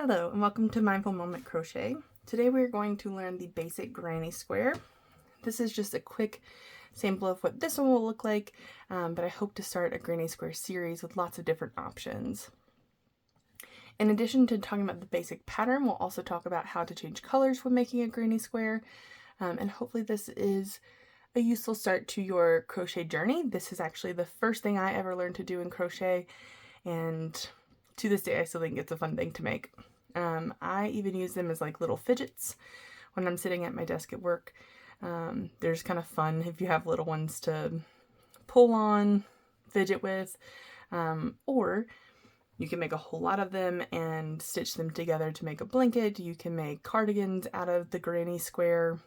Hello and welcome to Mindful Moment Crochet. Today we are going to learn the basic granny square. This is just a quick sample of what this one will look like, but I hope to start a granny square series with lots of different options. In addition to talking about the basic pattern, we'll also talk about how to change colors when making a granny square, and hopefully this is a useful start to your crochet journey. This is actually the first thing I ever learned to do in crochet, and to this day I still think it's a fun thing to make. I even use them as like little fidgets when I'm sitting at my desk at work. They're just kind of fun if you have little ones to pull on, fidget with, or you can make a whole lot of them and stitch them together to make a blanket. You can make cardigans out of the granny square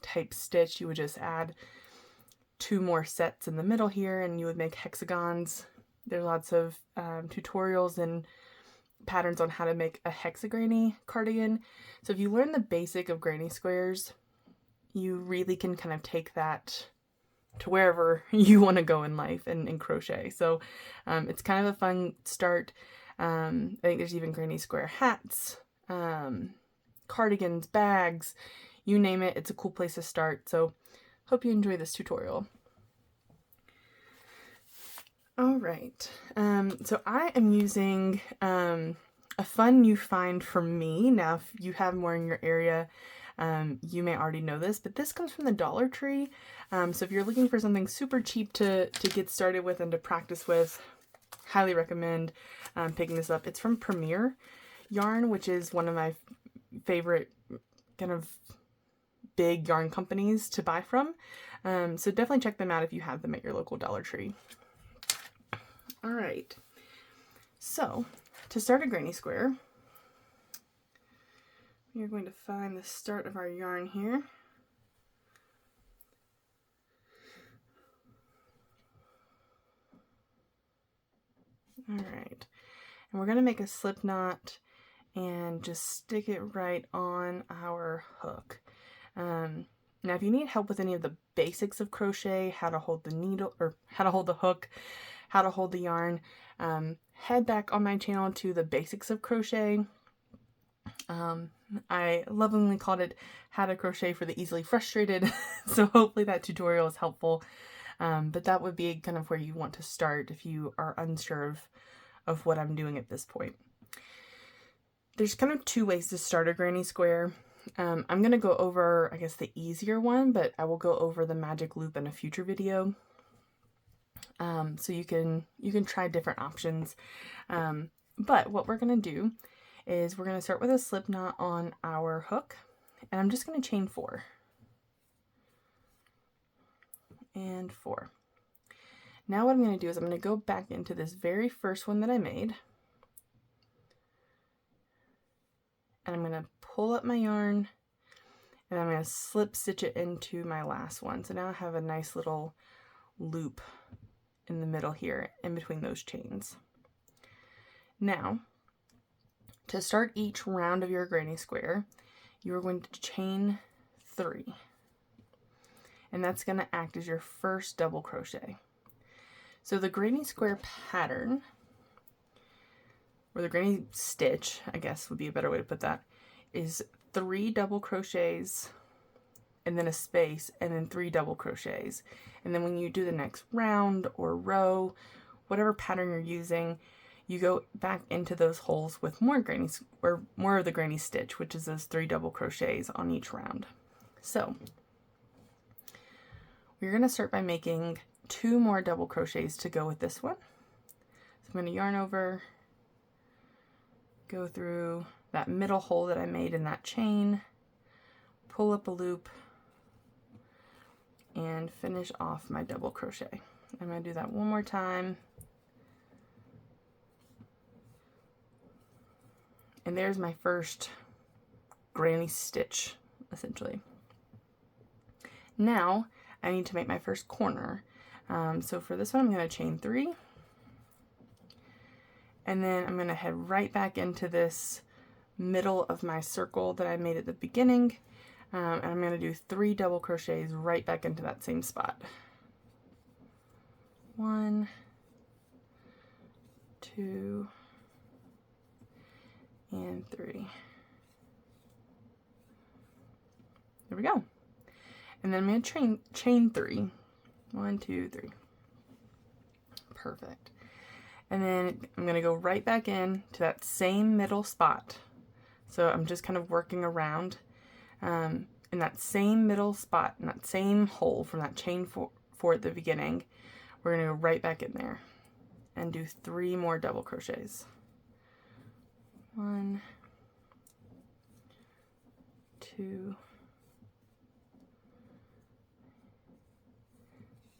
type stitch. You would just add 2 more sets in the middle here and you would make hexagons. There's lots of tutorials and patterns on how to make a hexagranny cardigan. So if you learn the basic of granny squares, you really can kind of take that to wherever you want to go in life and in crochet. So it's kind of a fun start. I think there's even granny square hats, cardigans, bags, you name it. It's a cool place to start. So hope you enjoy this tutorial. All right, so I am using a fun new find for me. Now, if you have more in your area, you may already know this, but this comes from the Dollar Tree. So if you're looking for something super cheap to get started with and to practice with, highly recommend picking this up. It's from Premier Yarn, which is one of my favorite kind of big yarn companies to buy from. So definitely check them out if you have them at your local Dollar Tree. All right, so to start a granny square, we are going to find the start of our yarn here. All right, and we're going to make a slip knot and just stick it right on our hook. Now, if you need help with any of the basics of crochet, how to hold the needle or how to hold the hook, how to hold the yarn, head back on my channel to the basics of crochet. I lovingly called it How to Crochet for the Easily Frustrated. So hopefully that tutorial is helpful. But that would be kind of where you want to start if you are unsure of what I'm doing at this point. There's kind of 2 ways to start a granny square. I'm going to go over, I guess, the easier one, but I will go over the magic loop in a future video. So you can try different options. But what we're going to do is we're going to start with a slip knot on our hook, and I'm just going to chain 4 and 4. Now what I'm going to do is I'm going to go back into this very first one that I made, and I'm going to pull up my yarn and I'm going to slip stitch it into my last one. So now I have a nice little loop in the middle here in between those chains. Now, to start each round of your granny square, you are going to chain 3, and that's going to act as your first double crochet. So the granny square pattern, or the granny stitch, I guess would be a better way to put that, is 3 double crochets and then a space and then 3 double crochets. And then when you do the next round or row, whatever pattern you're using, you go back into those holes with more grannies or more of the granny stitch, which is those 3 double crochets on each round. So we're going to start by making 2 more double crochets to go with this one. So I'm going to yarn over, go through that middle hole that I made in that chain, pull up a loop, and finish off my double crochet. I'm going to do that one more time. And there's my first granny stitch, essentially. Now I need to make my first corner. So for this one, I'm going to chain 3. And then I'm going to head right back into this middle of my circle that I made at the beginning. And I'm going to do 3 double crochets right back into that same spot. 1, 2, and 3. There we go. And then I'm going to chain 3. 1, 2, 3. Perfect. And then I'm going to go right back in to that same middle spot. So I'm just kind of working around in that same middle spot, in that same hole from that chain 4 at the beginning. We're going to go right back in there and do 3 more double crochets. 1, 2,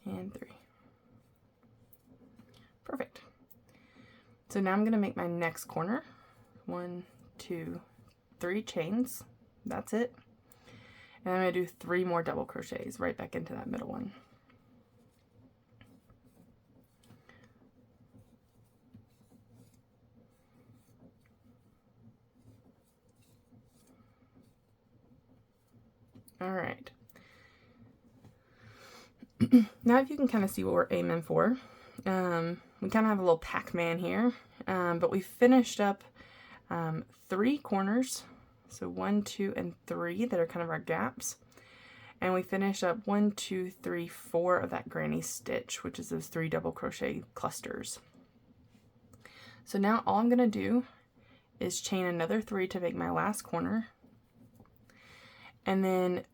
and 3. Perfect. So now I'm going to make my next corner. 1, 2, 3 chains. That's it. And I'm going to do 3 more double crochets right back into that middle one. All right. Now if you can kind of see what we're aiming for, we kind of have a little Pac-Man here, but we finished up 3 corners, so 1, 2, and 3 that are kind of our gaps, and we finished up 1, 2, 3, 4 of that granny stitch, which is those 3 double crochet clusters. So now all I'm going to do is chain another 3 to make my last corner, and then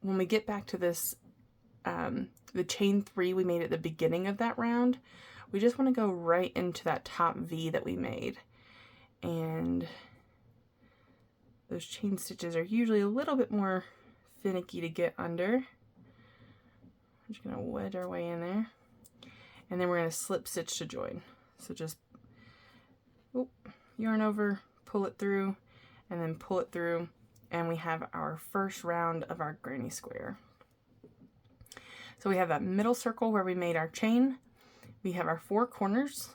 when we get back to this the chain 3 we made at the beginning of that round, we just want to go right into that top V that we made. And those chain stitches are usually a little bit more finicky to get under. We're just going to wedge our way in there. And then we're going to slip stitch to join. So just yarn over, pull it through, and then pull it through. And we have our first round of our granny square. So we have that middle circle where we made our chain, we have our 4 corners,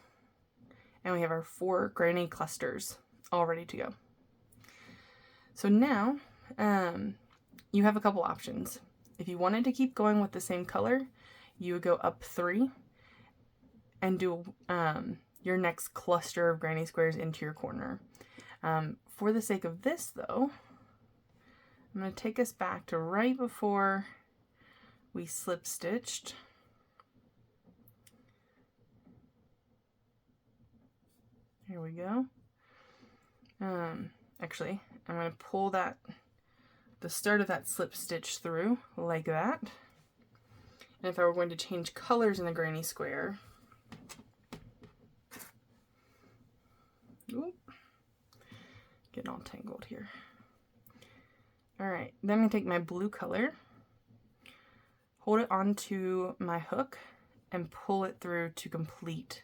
and we have our 4 granny clusters all ready to go. So now you have a couple options. If you wanted to keep going with the same color, you would go up 3 and do your next cluster of granny squares into your corner. For the sake of this though, I'm going to take us back to right before we slip stitched. Here we go. Actually, I'm going to pull the start of that slip stitch through like that. And if I were going to change colors in the granny square, getting all tangled here. All right, then I'm going to take my blue color, hold it onto my hook, and pull it through to complete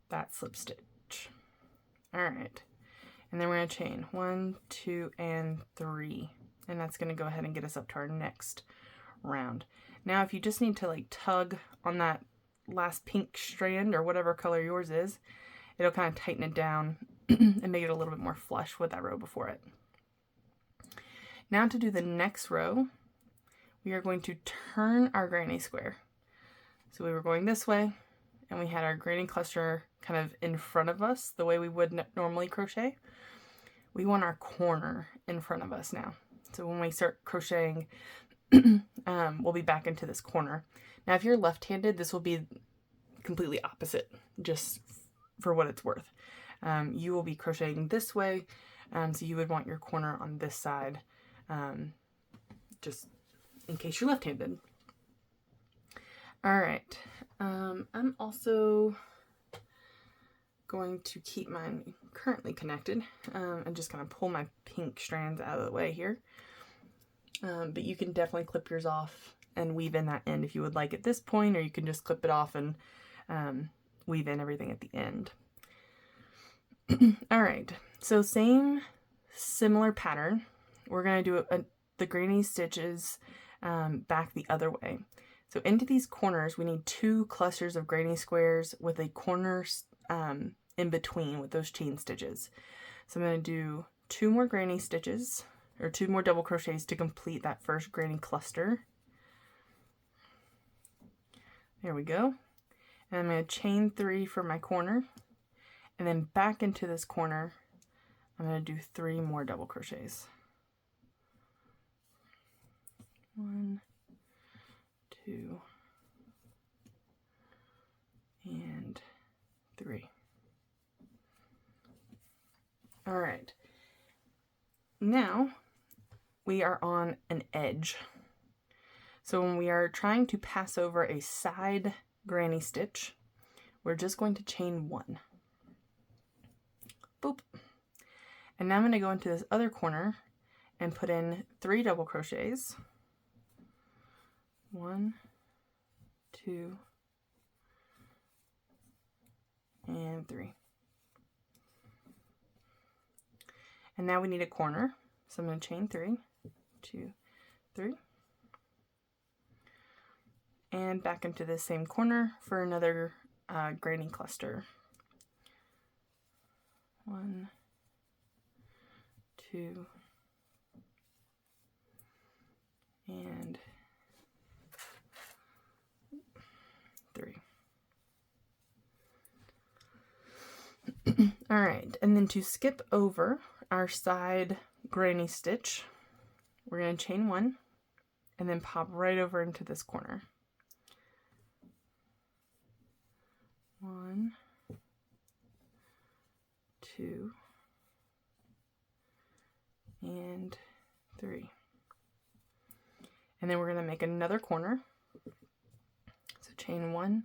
that slip stitch. All right, and then we're going to chain 1, 2, and 3, and that's going to go ahead and get us up to our next round. Now if you just need to like tug on that last pink strand or whatever color yours is, it'll kind of tighten it down and make it a little bit more flush with that row before it. Now to do the next row, we are going to turn our granny square. So we were going this way, and we had our granny cluster kind of in front of us, the way we would normally crochet. We want our corner in front of us now. So when we start crocheting, we'll be back into this corner. Now if you're left-handed, this will be completely opposite, just for what it's worth. You will be crocheting this way, so you would want your corner on this side, just in case you're left-handed. All right, I'm also going to keep mine currently connected and just kind of pull my pink strands out of the way here. But you can definitely clip yours off and weave in that end if you would like at this point, or you can just clip it off and weave in everything at the end. All right, so similar pattern. We're going to do the granny stitches back the other way. So into these corners, we need 2 clusters of granny squares with a corner in between with those chain stitches. So I'm going to do 2 more granny stitches, or 2 more double crochets to complete that first granny cluster. There we go. And I'm going to chain 3 for my corner, and then back into this corner, I'm going to do 3 more double crochets. 1, 2, and 3. All right. Now we are on an edge. So when we are trying to pass over a side granny stitch, we're just going to chain 1. Boop. And now I'm going to go into this other corner and put in 3 double crochets. 1, 2, and 3. And now we need a corner. So I'm going to chain 3, 2, 3. And back into the same corner for another granny cluster. 1, 2, and 3. All right, and then to skip over our side granny stitch, we're going to chain 1 and then pop right over into this corner. 1, 2, and 3. And then we're going to make another corner. So chain 1,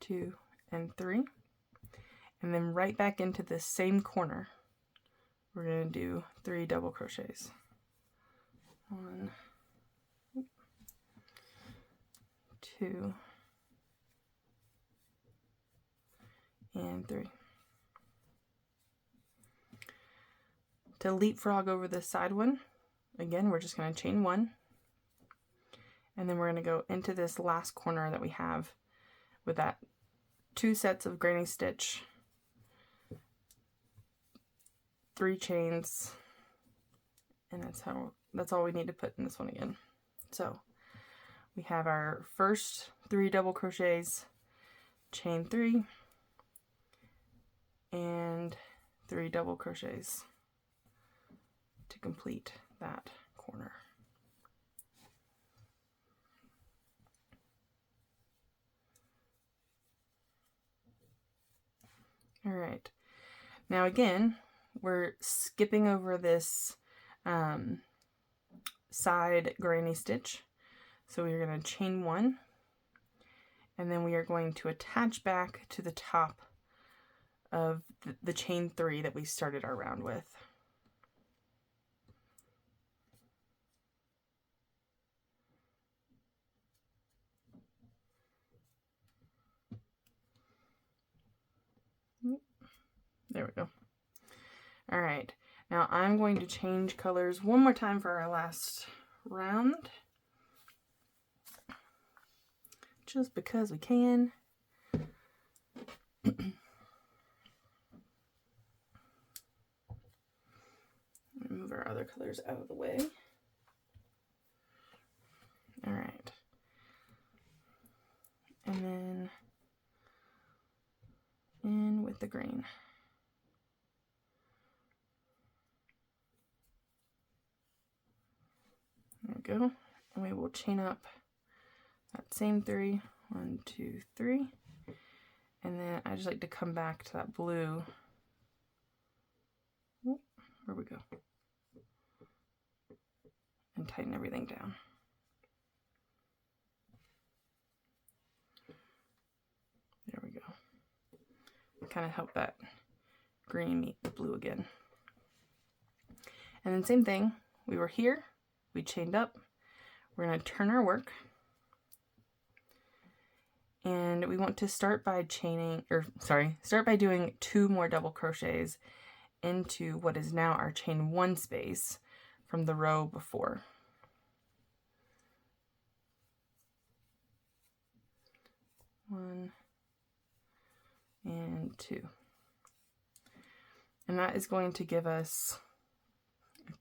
2, and 3. And then right back into the same corner, we're going to do 3 double crochets. 1, 2, and 3. To leapfrog over this side one, again, we're just going to chain 1. And then we're going to go into this last corner that we have with that 2 sets of granny stitch, 3 chains, and that's all we need to put in this one again. So we have our first 3 double crochets, chain 3, and 3 double crochets to complete that corner. All right, now again, we're skipping over this side granny stitch. So we're going to chain 1, and then we are going to attach back to the top of the chain 3 that we started our round with. There we go. All right, now I'm going to change colors one more time for our last round, just because we can. Move our other colors out of the way. All right, and then in with the green. There we go. And we will chain up that same 3. 1, 2, 3. And then I just like to come back to that blue. Where we go. And tighten everything down. There we go. Kind of help that green meet the blue again. And then same thing. We were here. We chained up. We're going to turn our work. And we want to start by doing 2 more double crochets into what is now our chain 1 space from the row before. One and 2. And that is going to give us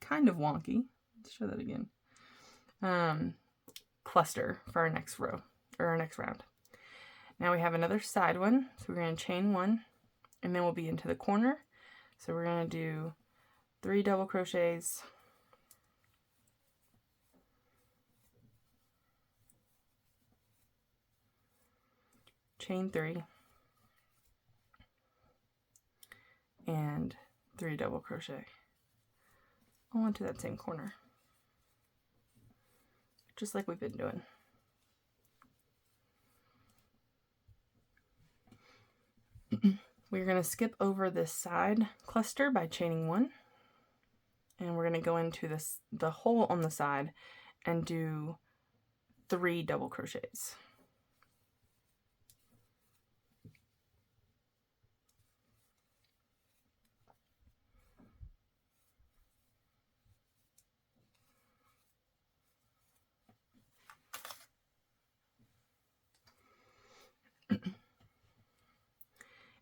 kind of wonky. Let's show that again. Cluster for our next row, or our next round. Now we have another side one, so we're going to chain 1, and then we'll be into the corner. So we're going to do 3 double crochets, chain 3, and 3 double crochet all into that same corner, just like we've been doing. We're going to skip over this side cluster by chaining 1, and we're going to go into the hole on the side and do 3 double crochets.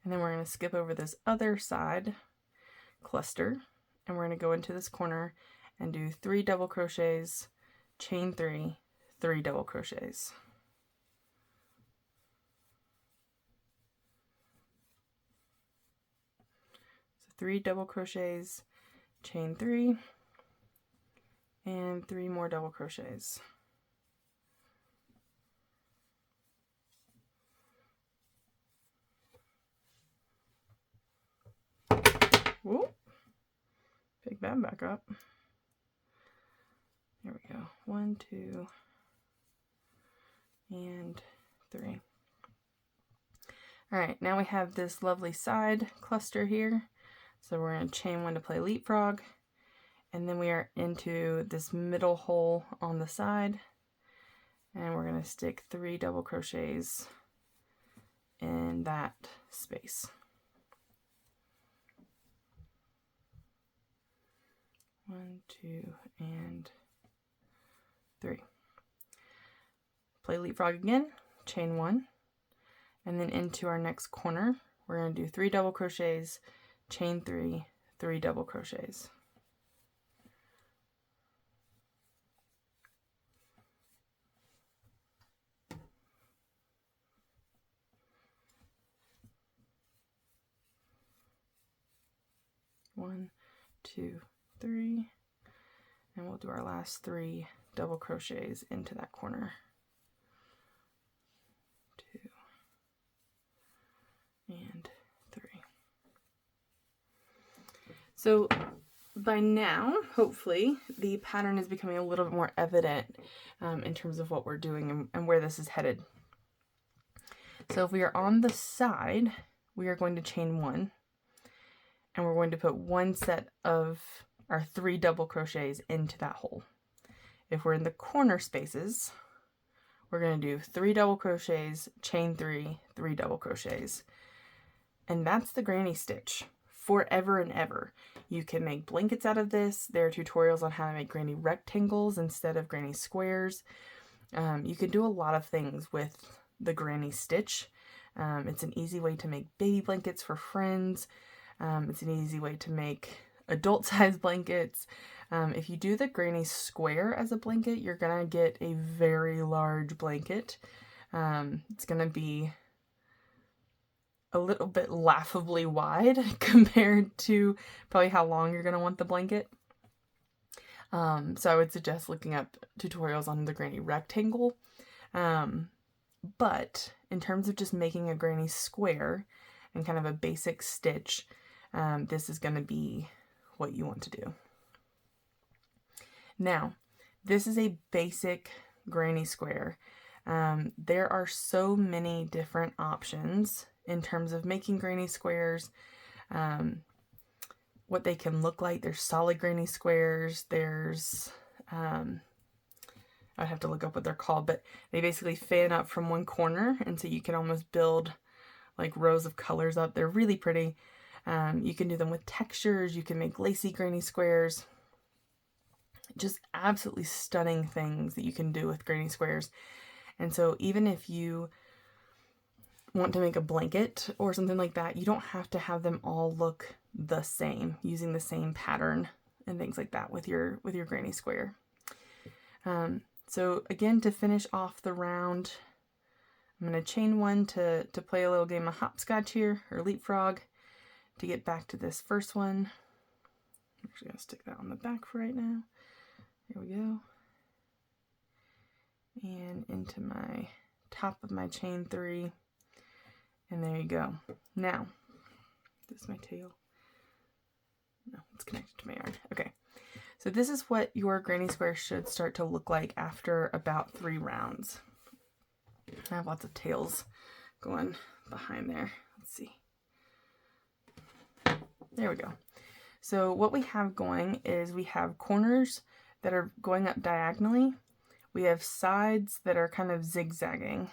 And then we're going to skip over this other side cluster, and we're going to go into this corner and do 3 double crochets, chain 3, 3 double crochets. So 3 double crochets, chain 3, and 3 more double crochets. Whoa. Pick that back up. There we go. 1, 2, and 3. All right, now we have this lovely side cluster here. So we're going to chain 1 to play leapfrog, and then we are into this middle hole on the side, and we're going to stick 3 double crochets in that space. 1, 2, and 3. Play leapfrog again, chain 1, and then into our next corner, we're going to do 3 double crochets, chain 3, 3 double crochets. One, 2, 3, and we'll do our last 3 double crochets into that corner. 2 and 3. So by now, hopefully, the pattern is becoming a little bit more evident in terms of what we're doing and where this is headed. So if we are on the side, we are going to chain 1, and we're going to put 1 set of our 3 double crochets into that hole. If we're in the corner spaces, we're going to do 3 double crochets, chain 3, 3 double crochets. And that's the granny stitch forever and ever. You can make blankets out of this. There are tutorials on how to make granny rectangles instead of granny squares. You can do a lot of things with the granny stitch. It's an easy way to make baby blankets for friends. It's an easy way to make adult-sized blankets. If you do the granny square as a blanket, you're gonna get a very large blanket. It's gonna be a little bit laughably wide compared to probably how long you're gonna want the blanket. So I would suggest looking up tutorials on the granny rectangle. But in terms of just making a granny square and kind of a basic stitch, this is going to be what you want to do. Now, this is a basic granny square. There are so many different options in terms of making granny squares, what they can look like. There's solid granny squares. There's, I'd have to look up what they're called, but they basically fan up from one corner, and so you can almost build like rows of colors up. They're really pretty. You can do them with textures. You can make lacy granny squares. Just absolutely stunning things that you can do with granny squares. And so even if you want to make a blanket or something like that, you don't have to have them all look the same, using the same pattern and things like that with your granny square. So again, to finish off the round, I'm going to chain 1 to play a little game of hopscotch here, or leapfrog, to get back to this first one. actually going to stick that on the back for right now. There we go. And into my top of my chain 3. And there you go. Now, this is my tail. No, it's connected to my yarn. Okay. So this is what your granny square should start to look like after about 3 rounds. I have lots of tails going behind there. Let's see. There we go. So what we have going is we have corners that are going up diagonally. We have sides that are kind of zigzagging.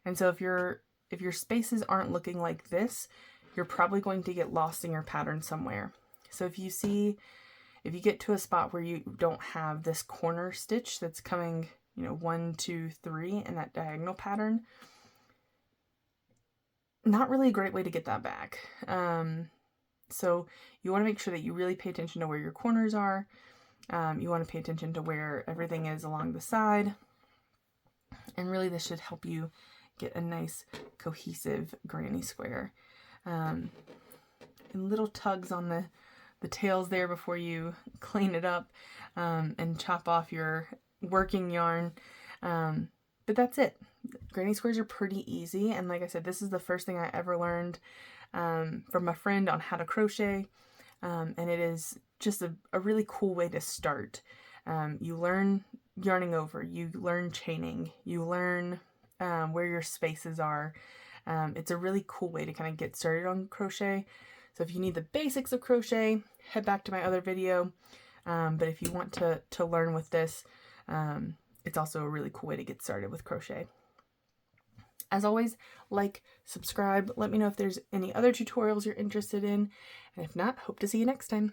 And so if your spaces aren't looking like this, you're probably going to get lost in your pattern somewhere. So if you get to a spot where you don't have this corner stitch that's coming, 1, 2, 3 in that diagonal pattern, not really a great way to get that back. So you want to make sure that you really pay attention to where your corners are. You want to pay attention to where everything is along the side. And really this should help you get a nice cohesive granny square. And little tugs on the tails there before you clean it up and chop off your working yarn. But that's it. Granny squares are pretty easy. And like I said, this is the first thing I ever learned from a friend on how to crochet. And it is just a really cool way to start. You learn yarning over, you learn chaining, you learn where your spaces are. It's a really cool way to kind of get started on crochet. So if you need the basics of crochet, head back to my other video. But if you want to learn with this, it's also a really cool way to get started with crochet. As always, like, subscribe, let me know if there's any other tutorials you're interested in, and if not, hope to see you next time.